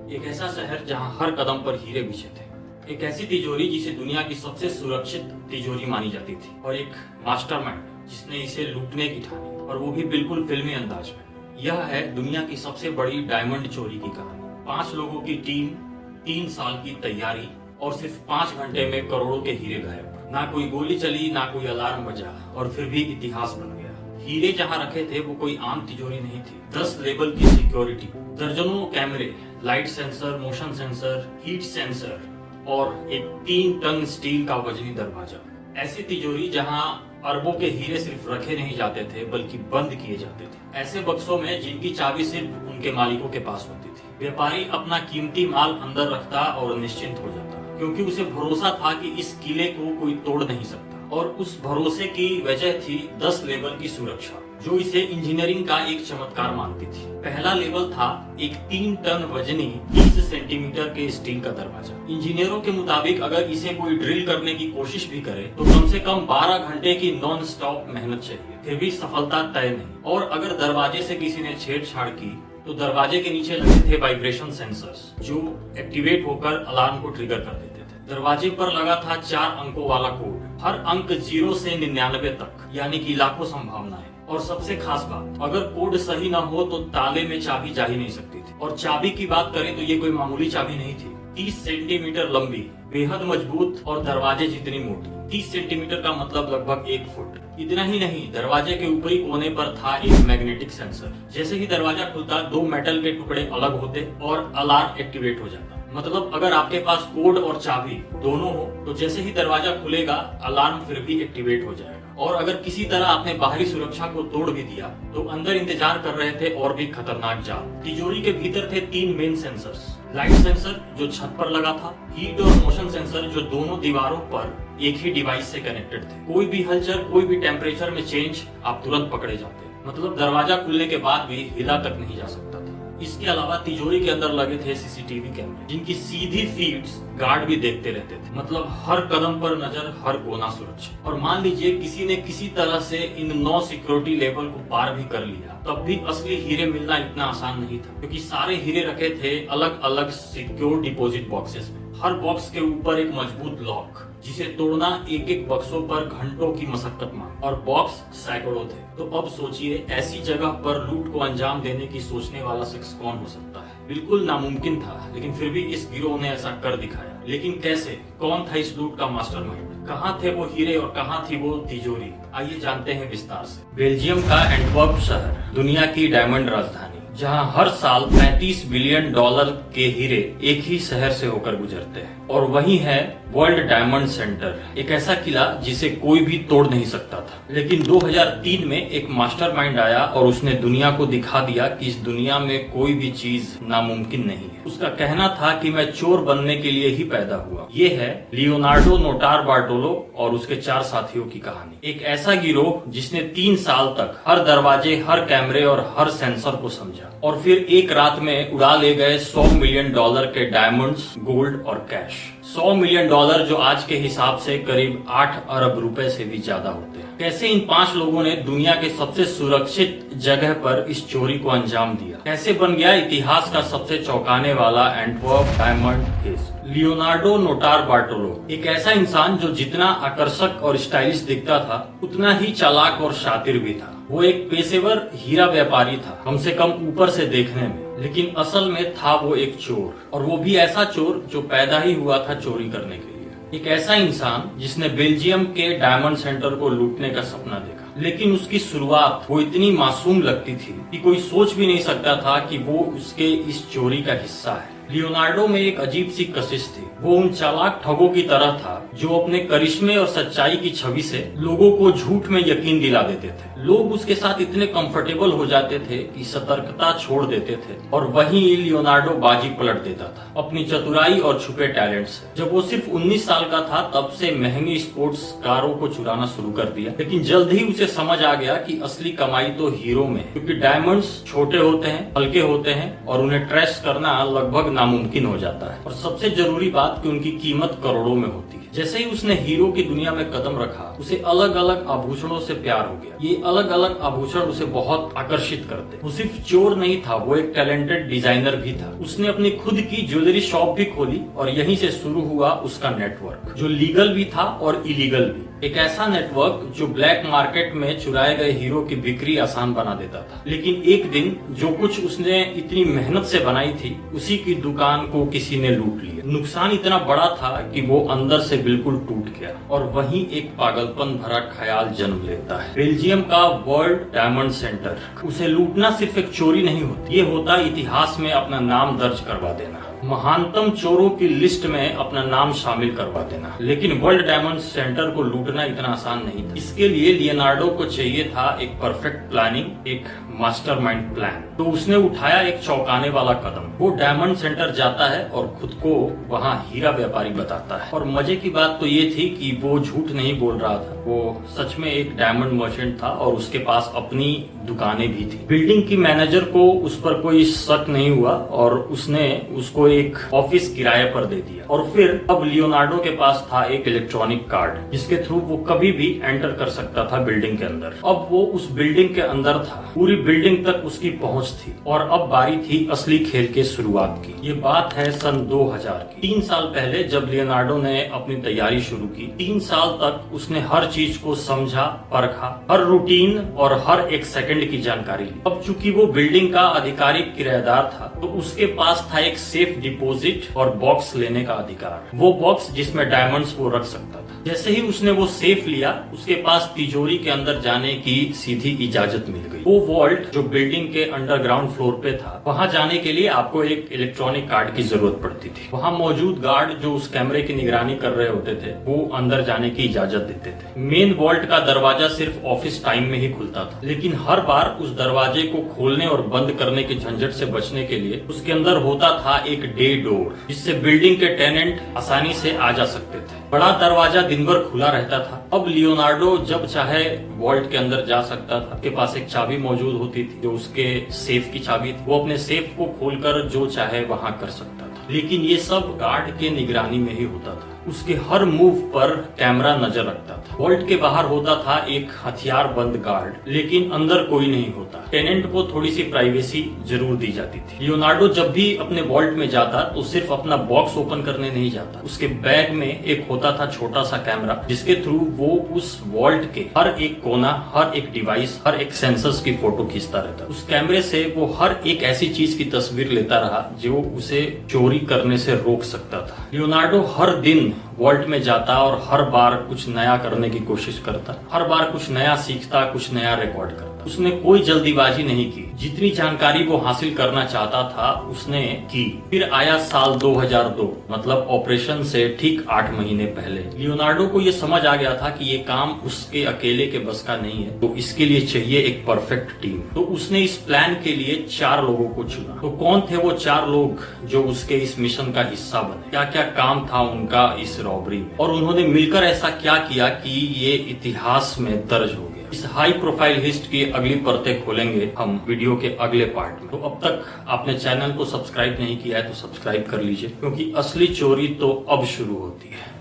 एक ऐसा शहर जहां हर कदम पर हीरे बिछे थे। एक ऐसी तिजोरी जिसे दुनिया की सबसे सुरक्षित तिजोरी मानी जाती थी, और एक मास्टरमाइंड जिसने इसे लूटने की ठानी, और वो भी बिल्कुल फिल्मी अंदाज में। यह है दुनिया की सबसे बड़ी डायमंड चोरी की कहानी। 5 लोगों की टीम, 3 साल की तैयारी, और सिर्फ 5 घंटे में करोड़ों के हीरे गायब। ना कोई गोली चली, ना कोई अलार्म बजा, और फिर भी इतिहास बन गया। हीरे जहां रखे थे वो कोई आम तिजोरी नहीं थी। 10 लेवल की सिक्योरिटी, दर्जनों कैमरे, light sensor, motion sensor, heat sensor, और एक 3 टन स्टील का वजनी दरवाजा। ऐसी तिजोरी जहां अरबों के हीरे सिर्फ रखे नहीं जाते थे बल्कि बंद किए जाते थे, ऐसे बक्सों में जिनकी चाबी सिर्फ उनके मालिकों के पास होती थी। व्यापारी अपना कीमती माल अंदर रखता और निश्चिंत हो जाता, क्योंकि उसे भरोसा था कि इस किले को कोई तोड़ नहीं सकता। और उस भरोसे की वजह थी 10 लेवल की सुरक्षा, जो इसे इंजीनियरिंग का एक चमत्कार मानती थी। पहला लेवल था एक 3 टन वजनी 30 सेंटीमीटर के स्टील का दरवाजा। इंजीनियरों के मुताबिक अगर इसे कोई ड्रिल करने की कोशिश भी करे तो कम से कम 12 घंटे की नॉन स्टॉप मेहनत चाहिए, फिर भी सफलता तय नहीं। और अगर दरवाजे से किसी ने छेड़छाड़ की तो दरवाजे के नीचे लगे थे वाइब्रेशन सेंसर्स, जो एक्टिवेट होकर अलार्म को ट्रिगर कर देते थे। दरवाजे पर लगा था 4 अंकों वाला कोड, हर अंक 0 से 99 तक, यानी कि लाखों संभावनाएं। और सबसे खास बात, अगर कोड सही न हो तो ताले में चाबी जा ही नहीं सकती थी। और चाबी की बात करें तो ये कोई मामूली चाबी नहीं थी। 30 सेंटीमीटर लंबी, बेहद मजबूत और दरवाजे जितनी मोटी। 30 सेंटीमीटर का मतलब लगभग 1 फुट। इतना ही नहीं, दरवाजे के ऊपरी कोने पर था एक मैग्नेटिक सेंसर। जैसे ही दरवाजा खुलता 2 मेटल के टुकड़े अलग होते और अलार्म एक्टिवेट हो जाता। मतलब अगर आपके पास कोड और चाबी दोनों हो तो जैसे ही दरवाजा खुलेगा अलार्म फिर भी एक्टिवेट हो जाएगा। और अगर किसी तरह आपने बाहरी सुरक्षा को तोड़ भी दिया तो अंदर इंतजार कर रहे थे और भी खतरनाक जाल। तिजोरी के भीतर थे 3 मेन सेंसर्स। लाइट सेंसर जो छत पर लगा था, हीट और मोशन सेंसर जो दोनों दीवारों पर एक ही डिवाइस से कनेक्टेड थे। कोई भी हलचल, कोई भी टेम्परेचर में चेंज, आप तुरंत पकड़े जाते। मतलब दरवाजा खुलने के बाद भी हिला तक नहीं जा सकता था। इसके अलावा तिजोरी के अंदर लगे थे सीसीटीवी कैमरे, जिनकी सीधी फीड्स गार्ड भी देखते रहते थे। मतलब हर कदम पर नजर, हर कोना सुरक्षित। और मान लीजिए किसी ने किसी तरह से इन 9 सिक्योरिटी लेवल को पार भी कर लिया, तब भी असली हीरे मिलना इतना आसान नहीं था, क्योंकि सारे हीरे रखे थे अलग अलग सिक्योर डिपॉजिट बॉक्सेस में। हर बॉक्स के ऊपर एक मजबूत लॉक, जिसे तोड़ना एक एक बक्सों पर घंटों की मशक्कत मांग, और बॉक्स सैकड़ों थे। तो अब सोचिए, ऐसी जगह पर लूट को अंजाम देने की सोचने वाला शख्स कौन हो सकता है। बिल्कुल नामुमकिन था, लेकिन फिर भी इस गिरोह ने ऐसा कर दिखाया। लेकिन कैसे? कौन था इस लूट का मास्टरमाइंड? कहाँ थे वो हीरे और कहाँ थी वो तिजोरी? आइए जानते हैं विस्तार से। बेल्जियम का एंटवर्प शहर, दुनिया की डायमंड राजधानी, जहां हर साल 35 बिलियन डॉलर के हीरे एक ही शहर से होकर गुजरते हैं। और वही है वर्ल्ड डायमंड सेंटर, एक ऐसा किला जिसे कोई भी तोड़ नहीं सकता था। लेकिन 2003 में एक मास्टरमाइंड आया और उसने दुनिया को दिखा दिया कि इस दुनिया में कोई भी चीज नामुमकिन नहीं है। उसका कहना था कि मैं चोर बनने के लिए ही पैदा हुआ। ये है लियोनार्डो नोटार बार्टोलो और उसके 4 साथियों की कहानी। एक ऐसा गिरोह जिसने 3 साल तक हर दरवाजे, हर कैमरे और हर सेंसर को समझा, और फिर एक रात में उड़ा ले गए 100 मिलियन डॉलर के डायमंड्स, गोल्ड और कैश। 100 मिलियन डॉलर जो आज के हिसाब से करीब 8 अरब रुपए से भी ज्यादा होते हैं। कैसे इन 5 लोगों ने दुनिया के सबसे सुरक्षित जगह पर इस चोरी को अंजाम दिया? कैसे बन गया इतिहास का सबसे चौंकाने वाला Antwerp diamond heist? Leonardo Notarbartolo एक ऐसा इंसान जो जितना आकर्षक और स्टाइलिश दिखता था, उतना ही चालाक और शातिर भी था। वो एक पेशेवर हीरा व्यापारी था, कम से कम ऊपर से देखने में, लेकिन असल में था वो एक चोर। और वो भी ऐसा चोर जो पैदा ही हुआ था चोरी करने के लिए। एक ऐसा इंसान जिसने बेल्जियम के डायमंड सेंटर को लूटने का सपना देखा, लेकिन उसकी शुरुआत वो इतनी मासूम लगती थी कि कोई सोच भी नहीं सकता था कि वो उसके इस चोरी का हिस्सा है। लियोनार्डो में एक अजीब सी कशिश थी। वो उन चालाक ठगों की तरह था जो अपने करिश्मे और सच्चाई की छवि से लोगों को झूठ में यकीन दिला देते थे। लोग उसके साथ इतने कंफर्टेबल हो जाते थे कि सतर्कता छोड़ देते थे, और वहीं लियोनार्डो बाजी पलट देता था अपनी चतुराई और छुपे टैलेंट से। जब वो सिर्फ 19 साल का था तब से महंगी स्पोर्ट्स कारों को चुराना शुरू कर दिया, लेकिन जल्द ही उसे समझ आ गया कि असली कमाई तो हीरो में है, क्योंकि डायमंड्स छोटे होते हैं, हल्के होते हैं और उन्हें ट्रेस करना लगभग नामुमकिन हो जाता है। और सबसे जरूरी बात कि उनकी कीमत करोड़ों में होती है। जैसे ही उसने हीरो की दुनिया में कदम रखा, उसे अलग अलग आभूषणों से प्यार हो गया। ये अलग अलग आभूषण उसे बहुत आकर्षित करते। वो सिर्फ चोर नहीं था, वो एक टैलेंटेड डिजाइनर भी था। उसने अपनी खुद की ज्वेलरी शॉप भी खोली और यहीं से शुरू हुआ उसका नेटवर्क, जो लीगल भी था और इलीगल भी। एक ऐसा नेटवर्क जो ब्लैक मार्केट में चुराए गए हीरो की बिक्री आसान बना देता था। लेकिन एक दिन जो कुछ उसने इतनी मेहनत से बनाई थी, उसी की दुकान को किसी ने लूट लिया। नुकसान इतना बड़ा था कि वो अंदर से बिल्कुल टूट गया और वहीं एक पागलपन भरा ख्याल जन्म लेता है। बेल्जियम का वर्ल्ड डायमंड सेंटर। उसे लूटना सिर्फ एक चोरी नहीं होती, ये होता इतिहास में अपना नाम दर्ज करवा देना, महानतम चोरों की लिस्ट में अपना नाम शामिल करवा देना। लेकिन वर्ल्ड डायमंड सेंटर को लूटना इतना आसान नहीं था। इसके लिए लियोनार्डो को चाहिए था एक परफेक्ट प्लानिंग, एक मास्टरमाइंड प्लान। तो उसने उठाया एक चौंकाने वाला कदम। वो डायमंड सेंटर जाता है और खुद को वहाँ हीरा व्यापारी बताता है। और मजे की बात तो ये थी कि वो झूठ नहीं बोल रहा था, वो सच में एक डायमंड मर्चेंट था और उसके पास अपनी दुकानें भी थी। बिल्डिंग की मैनेजर को उस पर कोई शक नहीं हुआ और उसने उसको एक ऑफिस किराए पर दे दिया। और फिर अब लियोनार्डो के पास था एक इलेक्ट्रॉनिक कार्ड, जिसके थ्रू वो कभी भी एंटर कर सकता था बिल्डिंग के अंदर। अब वो उस बिल्डिंग के अंदर था, पूरी बिल्डिंग तक उसकी पहुंच थी और अब बारी थी असली खेल के शुरुआत की। ये बात है सन 2000 की। 3 साल पहले जब लियोनार्डो ने अपनी तैयारी शुरू की, 3 साल तक उसने हर चीज को समझा, परखा, हर रूटीन और हर एक सेकंड की जानकारी ली। अब चूंकि वो बिल्डिंग का आधिकारिक किराएदार था, तो उसके पास था एक सेफ डिपॉजिट और बॉक्स लेने का अधिकार। वो बॉक्स जिसमें डायमंड्स वो रख सकता था। जैसे ही उसने वो सेफ लिया, उसके पास तिजोरी के अंदर जाने की सीधी इजाजत मिल गई। वो वॉल्ट जो बिल्डिंग के अंडरग्राउंड फ्लोर पे था, वहां जाने के लिए आपको एक इलेक्ट्रॉनिक कार्ड की जरूरत पड़ती थी। वहां मौजूद गार्ड जो उस कैमरे की निगरानी कर रहे होते थे, वो अंदर जाने की इजाजत देते थे। मेन वॉल्ट का दरवाजा सिर्फ ऑफिस टाइम में ही खुलता था, लेकिन हर बार उस दरवाजे को खोलने और बंद करने के झंझट से बचने के लिए उसके अंदर होता था एक डे डोर, जिससे बिल्डिंग के टेनेंट आसानी से आ जा सकते थे। बड़ा दरवाजा दिन भर खुला रहता था। अब लियोनार्डो जब चाहे वॉल्ट के अंदर जा सकता था। उसके पास एक चाबी मौजूद होती थी जो उसके सेफ की चाबी थी। वो अपने सेफ को खोलकर जो चाहे वहां कर सकता था, लेकिन ये सब गार्ड के निगरानी में ही होता था। उसके हर मूव पर कैमरा नजर रखता था। वॉल्ट के बाहर होता था एक हथियार बंद गार्ड, लेकिन अंदर कोई नहीं होता। टेनेंट को थोड़ी सी प्राइवेसी जरूर दी जाती थी। लियोनार्डो जब भी अपने वॉल्ट में जाता तो सिर्फ अपना बॉक्स ओपन करने नहीं जाता। उसके बैग में एक होता था छोटा सा कैमरा, जिसके थ्रू वो उस वॉल्ट के हर एक कोना, हर एक डिवाइस, हर एक सेंसर्स की फोटो खींचता रहता। उस कैमरे से वो हर एक ऐसी चीज की तस्वीर लेता रहा जो उसे चोरी करने से रोक सकता था। लियोनार्डो हर दिन वॉल्ट में जाता और हर बार कुछ नया करने की कोशिश करता, हर बार कुछ नया सीखता, कुछ नया रिकॉर्ड करता। उसने कोई जल्दीबाजी नहीं की। जितनी जानकारी वो हासिल करना चाहता था उसने की। फिर आया साल 2002, मतलब ऑपरेशन से ठीक 8 महीने पहले। लियोनार्डो को ये समझ आ गया था कि ये काम उसके अकेले के बस का नहीं है, तो इसके लिए चाहिए एक परफेक्ट टीम। तो उसने इस प्लान के लिए 4 लोगों को चुना। तो कौन थे वो 4 लोग जो उसके इस मिशन का हिस्सा बने? क्या क्या काम था उनका इस रॉबरी में, और उन्होंने मिलकर ऐसा क्या किया कि ये इतिहास में दर्ज हो गया? इस हाई प्रोफाइल हिस्ट की अगली परतें खोलेंगे हम वीडियो के अगले पार्ट में। तो अब तक आपने चैनल को सब्सक्राइब नहीं किया है तो सब्सक्राइब कर लीजिए, क्योंकि असली चोरी तो अब शुरू होती है।